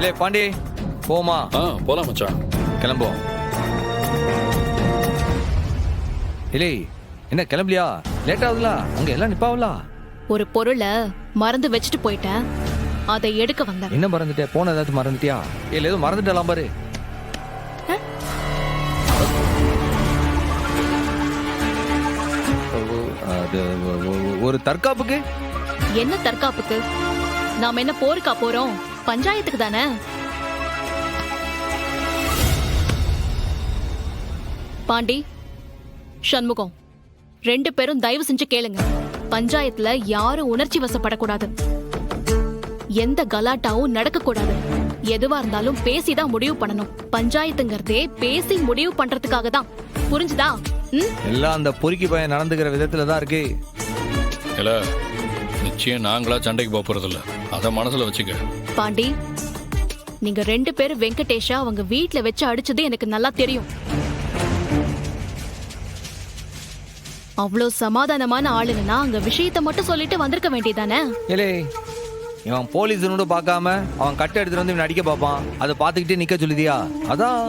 இல்லே பாண்டி போமா. போலாம் மச்சான். கிளம்புவோம். இல்லை என்ன கிளம்பலையா? லேட் ஆகுதுல, அங்க எல்லாம் நிப்பாவலா? ஒரு பொருளை மறந்து வச்சுட்டு போயிட்டேன், அதை எடுக்க வந்தேன். என்ன மறந்துட்டே? போன ஏதாச்சும் மறந்துட்டியா? இல்ல ஏதோ மறந்துட்டலாம் பாரு. அது ஒரு தற்காப்புக்கு. என்ன தற்காப்புக்கு? நாம என்ன போருக்கா போறோம்? பஞ்சாயத்துக்கு தானே. பாண்டி, சண்முகம், 2 பேரும் தயவு செஞ்சு கேளுங்க. பஞ்சாயத்துல யாரும் உணர்ச்சி வசப்படக்கூடாது, எந்த கலாட்டாவும் நடக்க கூடாது. எதுவா இருந்தாலும் பேசிதான் முடிவு பண்ணணும். பஞ்சாயத்துங்கிறதே பேசி முடிவு பண்றதுக்காக தான். புரிஞ்சுதா? எல்லாம் அந்த பொறுக்கி பையன் நடந்துக்கிற விதத்துல தான் இருக்கு. இல்ல நிச்சயம் நாங்களா சண்டைக்கு போறது இல்ல, அத மனசுல வச்சுக்க. பாண்டி, நீங்க 2 பேரும் வெங்கடேஷா அவங்க வீட்ல வச்சு அடிச்சது எனக்கு நல்லா தெரியும். அவ்வளோ சமாதானமான ஆளுங்கன்னா அங்க விஷயத்தை மட்டும் சொல்லிட்டு வந்திருக்க வேண்டியதானே. ஏலே, இவன் போலீஸ்னு பார்க்காம அவன் கட்டை எடுத்துட்டு வந்து இவன் அடிக்க பார்ப்பான். அதை பார்த்துக்கிட்டே நிக்க சொல்லுதியா? அதான்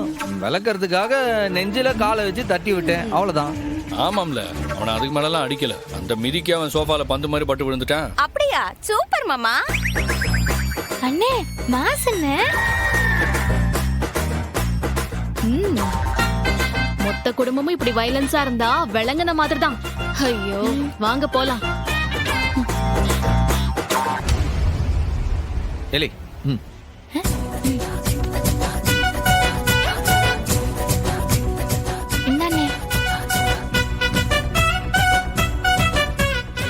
விளக்கறதுக்காக நெஞ்சில காலை வச்சு தட்டி விட்டேன், அவ்வளவுதான். ஆமாம்ல, அவனை அதுக்கு மேலாம் அடிக்கல. அந்த மிதிக்கு அவன் சோஃபால பந்து மாதிரி பட்டு விழுந்துட்டான். அப்படியா? சூப்பர் மாமா. அண்ணே மாசண்ணே. மொத்த குடும்பமும் இப்படி வயலன்ஸா இருந்தா விளங்குன மாதிரி தான். ஐயோ, வாங்க போலாம். ஏலே,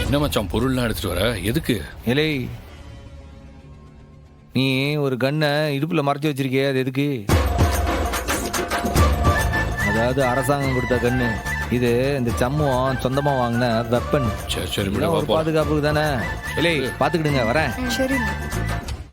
என்ன மச்சான் பொருள்லாம் எடுத்துட்டு வர? எதுக்கு? ஏலே, நீ ஒரு கண்ணை இடுப்புல மறைச்சு வச்சிருக்கிய, அது எதுக்கு? அதாவது அரசாங்கம் கொடுத்த கண்ணு இது. இந்த சம்முவம் சொந்தமா வாங்கின வெப்பன். சரி ஒரு பாதுகாப்புக்கு தானே. இல்லை பாத்துக்கிடுங்க, வரேன். சரி.